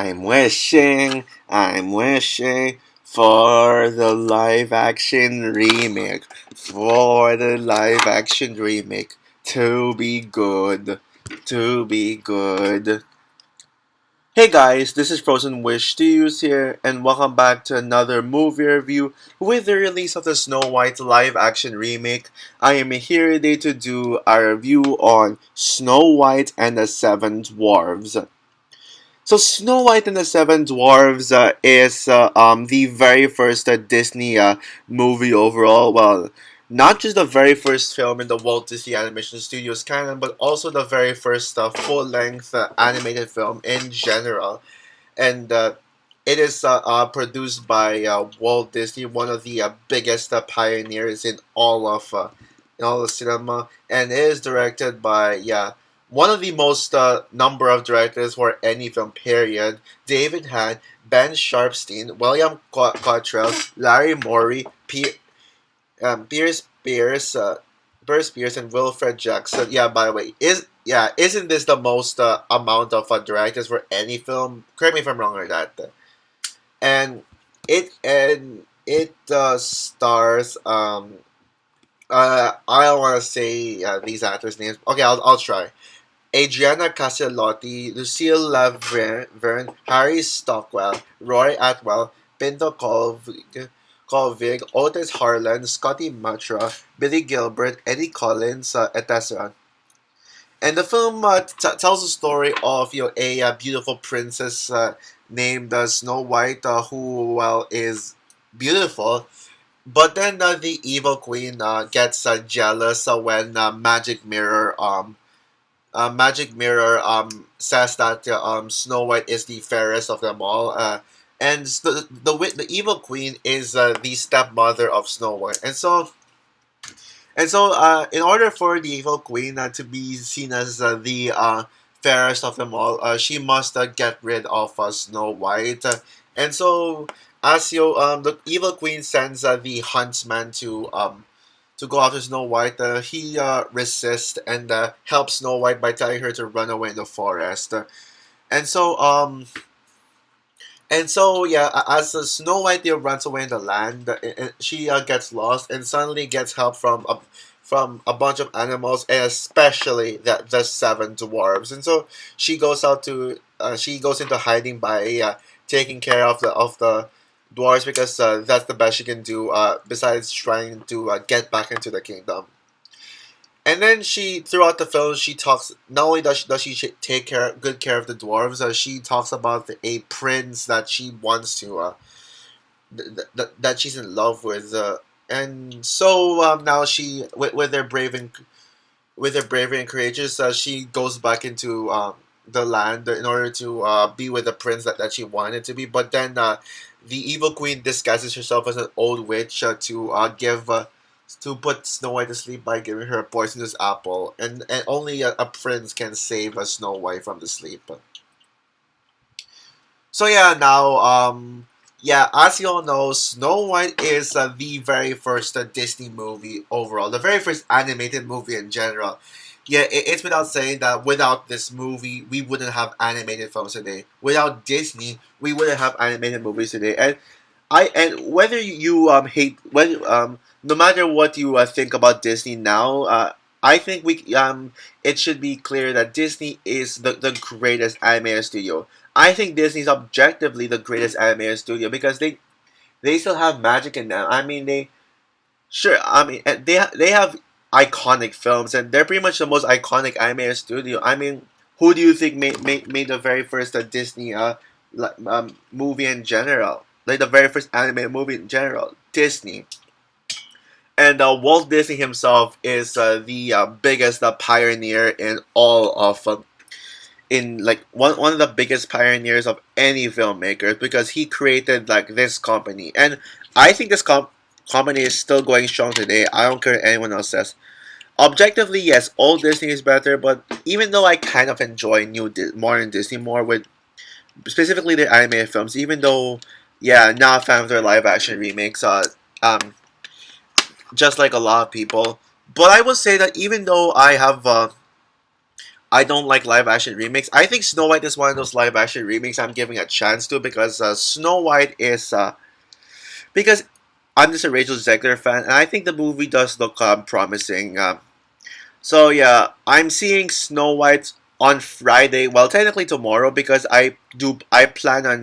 I'm wishing for the live action remake, for the live action remake to be good, to be good. Hey guys, this is Frozen Wish Studios here, and welcome back to another movie review with the release of the Snow White live action remake. I am here today to do a review on Snow White and the Seven Dwarfs. So Snow White and the Seven Dwarfs is the very first Disney movie overall. Well, not just the very first film in the Walt Disney Animation Studios canon, but also the very first full-length animated film in general. And it is produced by Walt Disney, one of the biggest pioneers in all of cinema, and it is directed by one of the most number of directors for any film period: David Hahn, Ben Sharpstein, William Cottrell, Larry Morey, Pierce Pierce, Burst Pierce, and Wilfred Jackson. Yeah, by the way, isn't this the most amount of directors for any film? Correct me if I'm wrong or that. And it stars I don't want to say these actors' names. Okay, I'll try. Adriana Castellotti, Lucille Laverne, Harry Stockwell, Roy Atwell, Pinto Colvig, Otis Harlan, Scotty Matra, Billy Gilbert, Eddie Collins, etc. And the film tells the story of a beautiful princess named Snow White, who is beautiful, but then the evil queen gets jealous when Magic Mirror says that Snow White is the fairest of them all, and the evil queen is the stepmother of Snow White, and so in order for the evil queen to be seen as the fairest of them all, she must get rid of Snow White, and so as the evil queen sends the huntsman to go after Snow White. He resists and helps Snow White by telling her to run away in the forest. And so as Snow White runs away in the land, she gets lost and suddenly gets help from a bunch of animals, and especially the seven dwarves. And so she goes into hiding by taking care of the dwarves, because that's the best she can do, besides trying to get back into the kingdom. And then throughout the film, she talks. Not only does she take good care of the dwarves, she talks about a prince that she wants to, that she's in love with, and so now with their bravery and courageous, she goes back into the land in order to be with the prince that she wanted to be. But then the evil queen disguises herself as an old witch to put Snow White to sleep by giving her a poisonous apple, and only a prince can save Snow White from the sleep. So as you all know, Snow White is the very first Disney movie overall, the very first animated movie in general. Yeah, it's without saying that without this movie, we wouldn't have animated films today. Without Disney, we wouldn't have animated movies today. And whether you hate when no matter what you think about Disney now, I think we it should be clear that Disney is the greatest animated studio. I think Disney's objectively the greatest animated studio because they still have magic in them. I mean, they have iconic films, and they're pretty much the most iconic animated studio. I mean, who do you think made the very first Disney movie in general? Like the very first animated movie in general, Disney. And Walt Disney himself is the biggest pioneer in all of in like one of the biggest pioneers of any filmmakers, because he created like this company, and I think this company is still going strong today. I don't care what anyone else says. Objectively, yes, old Disney is better, but even though I kind of enjoy modern Disney more, with specifically their animated films, even though not a fan of their live action remakes, um just like a lot of people. But I would say that even though I don't like live action remakes. I think Snow White is one of those live action remakes I'm giving a chance to because Snow White is because I'm just a Rachel Zegler fan, and I think the movie does look promising. So yeah, I'm seeing Snow White on Friday. Well, technically tomorrow because I plan on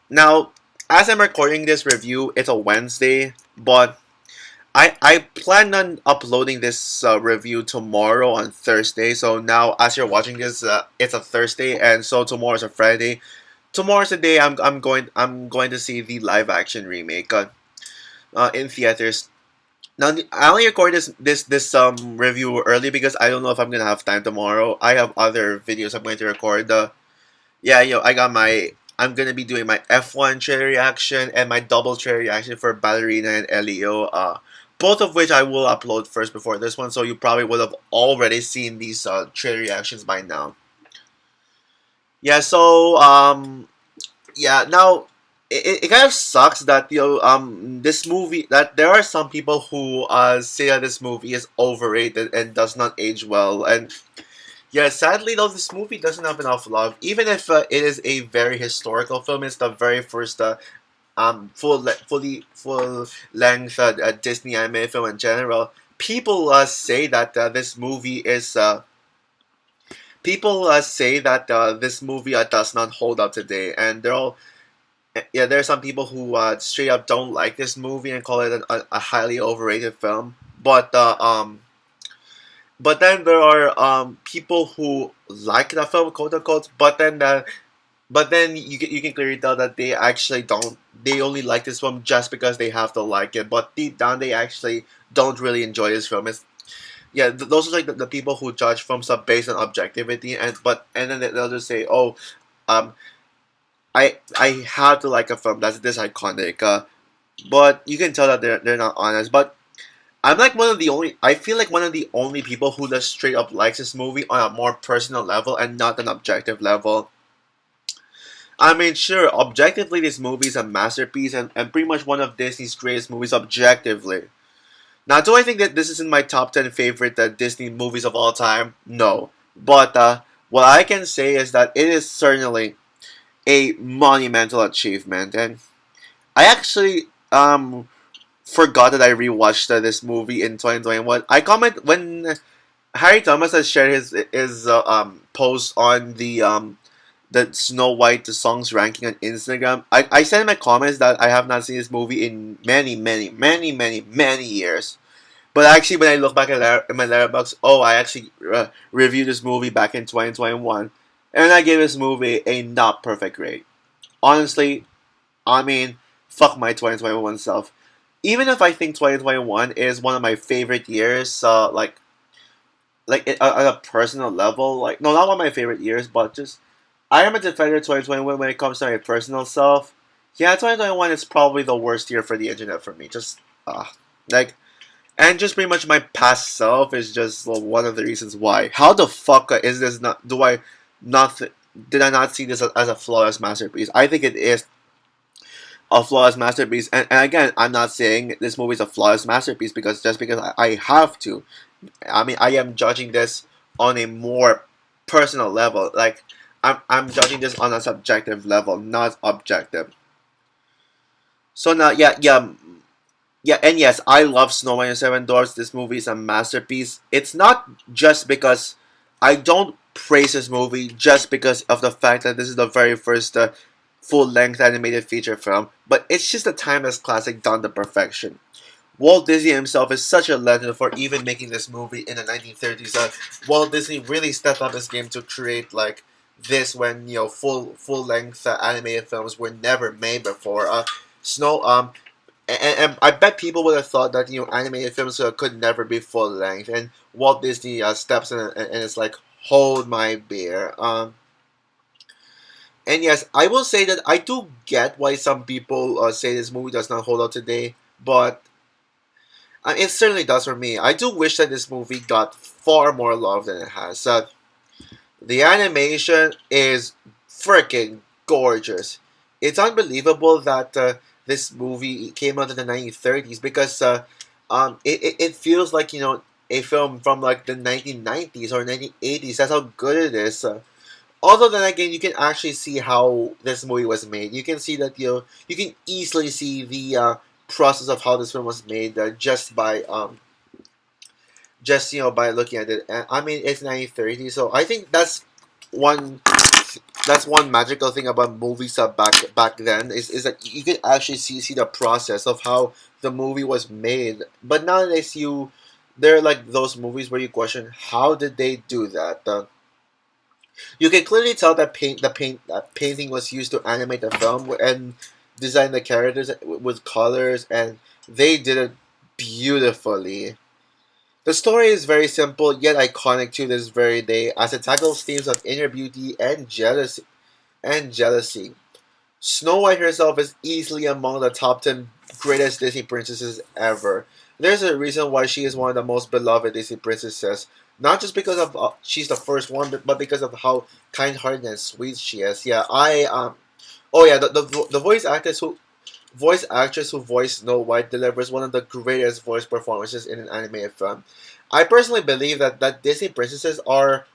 now as I'm recording this review, it's a Wednesday, but I plan on uploading this review tomorrow on Thursday. So now, as you're watching this, it's a Thursday, and so tomorrow is a Friday. Tomorrow's the day I'm going to see the live action remake in theaters. Now I only record this review early because I don't know if I'm gonna have time tomorrow. I have other videos I'm going to record. Yeah, I got my. I'm gonna be doing my F1 trailer reaction and my double trailer reaction for Ballerina and Elio. Both of which I will upload first before this one, so you probably would have already seen these trailer reactions by now. Yeah, so yeah, now it kind of sucks that this movie that there are some people who say that this movie is overrated and does not age well, and yeah, sadly though, this movie doesn't have enough love. Even if it is a very historical film, it's the very first full length Disney anime film in general. People say that this movie is people say that this movie does not hold up today, and they're all yeah. There are some people who straight up don't like this movie and call it a highly overrated film. But then there are people who like the film, quote unquote. But then you can clearly tell that they actually don't. They only like this film just because they have to like it. But deep down, they actually don't really enjoy this film. Yeah, those are like the people who judge films are based on objectivity, and then they'll just say, oh, um, I have to like a film that's this iconic. But you can tell that they're not honest. But I'm like one of the only. I feel like one of the only people who just straight up likes this movie on a more personal level and not an objective level. I mean, sure, objectively, this movie is a masterpiece and pretty much one of Disney's greatest movies objectively. Now, do I think that this is in my top 10 favorite Disney movies of all time? No. But what I can say is that it is certainly a monumental achievement. And I actually forgot that I rewatched this movie in 2021. I comment when Harry Thomas has shared his post on the Snow White the songs ranking on Instagram. I said in my comments that I have not seen this movie in many, many, many, many, many years. But actually, when I look back at my letterbox, oh, I actually reviewed this movie back in 2021, and I gave this movie a not perfect grade. Honestly, I mean, fuck my 2021 self. Even if I think 2021 is one of my favorite years, on a personal level, like no, not one of my favorite years, but just I am a defender of 2021 when it comes to my personal self. Yeah, 2021 is probably the worst year for the internet for me. Just like and just pretty much my past self is just one of the reasons why. How the fuck is this not? Do I not? Did I not see this as a flawless masterpiece? I think it is a flawless masterpiece. And again, I'm not saying this movie is a flawless masterpiece because just because I have to. I mean, I am judging this on a more personal level. Like, I'm judging this on a subjective level, not objective. So now, yeah, and yes, I love Snow White and Seven Dwarfs. This movie is a masterpiece. It's not just because I don't praise this movie just because of the fact that this is the very first full-length animated feature film, but it's just a timeless classic done to perfection. Walt Disney himself is such a legend for even making this movie in the 1930s. Walt Disney really stepped up his game to create like this when full length animated films were never made before. Snow and I bet people would have thought that animated films could never be full length, and Walt Disney steps in and it's like hold my beer. And yes, I will say that I do get why some people say this movie does not hold up today, but it certainly does for me. I do wish that this movie got far more love than it has. The animation is freaking gorgeous. It's unbelievable that this movie came out in the 1930s because it feels like a film from like the 1990s or 1980s. That's how good it is. Although then again, you can actually see how this movie was made. You can see that you can easily see the process of how this film was made just by looking at it. And I mean, it's 1930, so I think one that's one magical thing about movies back then is that you can actually see the process of how the movie was made. But nowadays, there are like those movies where you question how did they do that. You can clearly tell that painting was used to animate the film and design the characters with colors, and they did it beautifully. The story is very simple yet iconic to this very day, as it tackles themes of inner beauty and jealousy. Snow White herself is easily among the top 10 greatest Disney princesses ever. There's a reason why she is one of the most beloved Disney princesses, not just because of she's the first one, but because of how kind-hearted and sweet she is. Yeah, oh yeah, the voice actress who voiced Snow White delivers one of the greatest voice performances in an animated film. I personally believe that Disney princesses are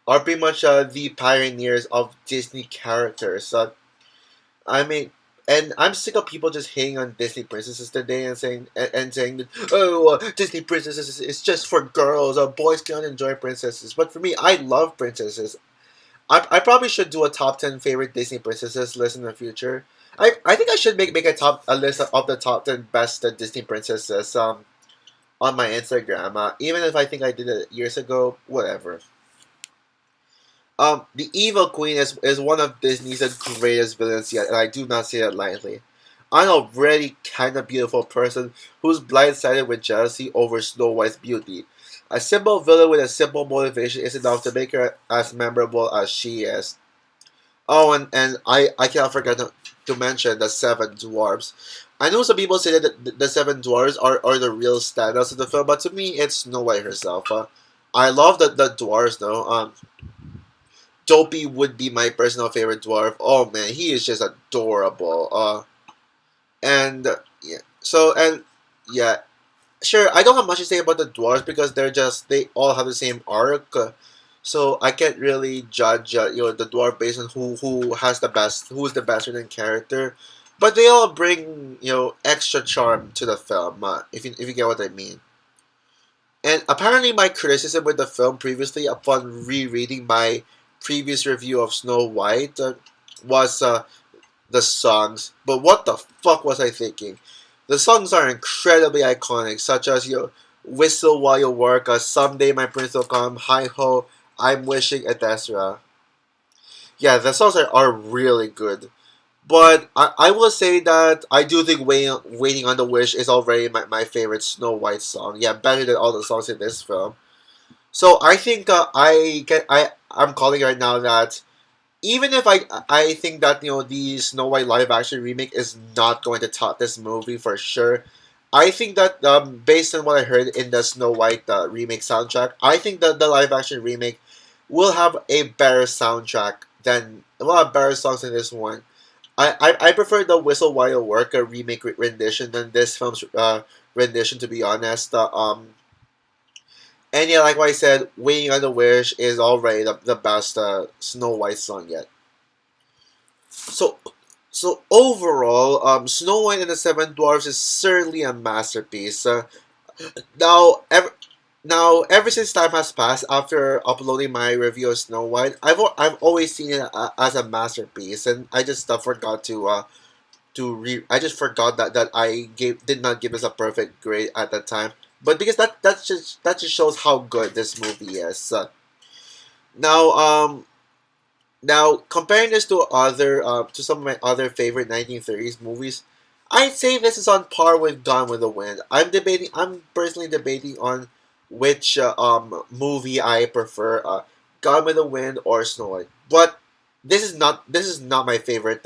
pretty much the pioneers of Disney characters. I mean, and I'm sick of people just hating on Disney princesses today and saying that Disney princesses is just for girls. Boys can't enjoy princesses. But for me, I love princesses. I probably should do a top 10 favorite Disney princesses list in the future. I think I should make a list of the top 10 best Disney princesses on my Instagram. Even if I think I did it years ago, whatever. The Evil Queen is one of Disney's greatest villains yet, and I do not say that lightly. I'm a really kind of beautiful person who's blindsided with jealousy over Snow White's beauty. A simple villain with a simple motivation is enough to make her as memorable as she is. Oh, and I cannot forget to mention the Seven Dwarfs. I know some people say that the Seven Dwarfs are the real standouts of the film, but to me, it's Snow White herself. I love the dwarves though. Dopey would be my personal favorite dwarf. Oh man, he is just adorable. And yeah, and yeah, sure. I don't have much to say about the dwarves because they all have the same arc. So I can't really judge the dwarf based on who is the best written character, but they all bring extra charm to the film. If you get what I mean. And apparently, my criticism with the film previously, upon rereading my previous review of Snow White, was the songs. But what the fuck was I thinking? The songs are incredibly iconic, such as "Whistle While You Work," "Someday My Prince Will Come," "Hi Ho," "I'm Wishing," etc. Yeah, the songs are really good. But I will say that I do think Waiting on the Wish is already my favorite Snow White song. Yeah, better than all the songs in this film. So I think I'm calling right now that even if I think that the Snow White live action remake is not going to top this movie for sure. I think that based on what I heard in the Snow White remake soundtrack, I think that the live action remake will have a better soundtrack than a lot of better songs in this one. I prefer the Whistle While You Work remake rendition than this film's rendition, to be honest. And yeah, like what I said, Waiting on the Wish is already the best Snow White song yet. So, so overall, Snow White and the Seven Dwarfs is certainly a masterpiece. Now, ever since time has passed after uploading my review of Snow White, I've always seen it as a masterpiece, and I just forgot I just forgot that I did not give this a perfect grade at the time. But because that just shows how good this movie is. Now now comparing this to some of my other favorite 1930s movies, I'd say this is on par with Gone with the Wind. I'm personally debating on which movie I prefer, Gone with the Wind or Snow White. But this is not my favorite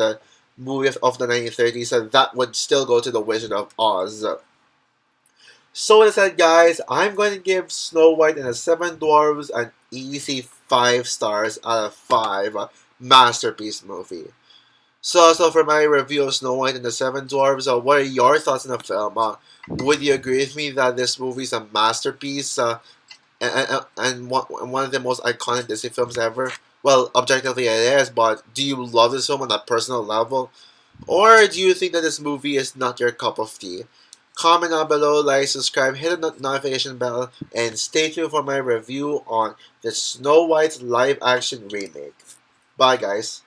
movie of the 1930s, and that would still go to The Wizard of Oz. So with that said, guys, I'm going to give Snow White and the Seven Dwarfs an easy 5 stars out of 5. Masterpiece movie. So for my review of Snow White and the Seven Dwarfs, what are your thoughts on the film? Would you agree with me that this movie is a masterpiece and one of the most iconic Disney films ever? Well, objectively it is, but do you love this film on a personal level? Or do you think that this movie is not your cup of tea? Comment down below, like, subscribe, hit the notification bell, and stay tuned for my review on the Snow White live action remake. Bye, guys.